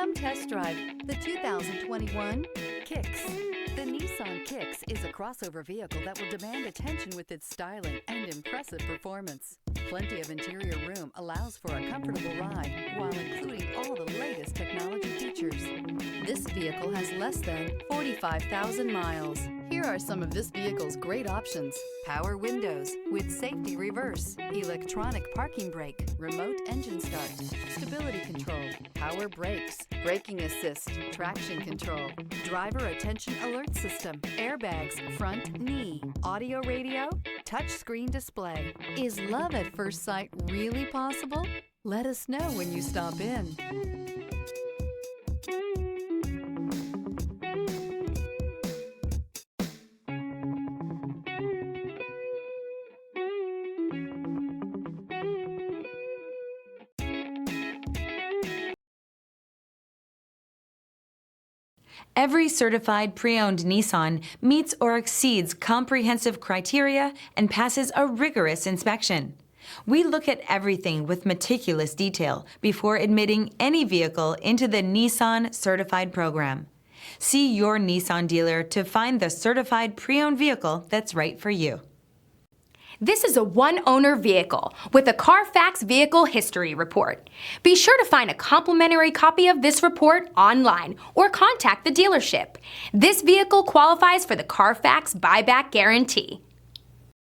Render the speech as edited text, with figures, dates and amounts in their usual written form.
Come test drive the 2021 Kicks. The Nissan Kicks is a crossover vehicle that will demand attention with its styling and impressive performance. Plenty of interior room allows for a comfortable ride while including all the latest technology features. This vehicle has less than 45,000 miles. Here are some of this vehicle's great options: power windows with safety reverse, electronic parking brake, remote engine start, stability control, power brakes, braking assist, traction control, driver attention alert system, airbags, front knee, audio radio, touchscreen display. Is love at first sight really possible? Let us know when you stop in. Every certified pre-owned Nissan meets or exceeds comprehensive criteria and passes a rigorous inspection. We look at everything with meticulous detail before admitting any vehicle into the Nissan Certified Program. See your Nissan dealer to find the certified pre-owned vehicle that's right for you. This is a one-owner vehicle with a Carfax Vehicle History Report. Be sure to find a complimentary copy of this report online or contact the dealership. This vehicle qualifies for the Carfax Buyback Guarantee.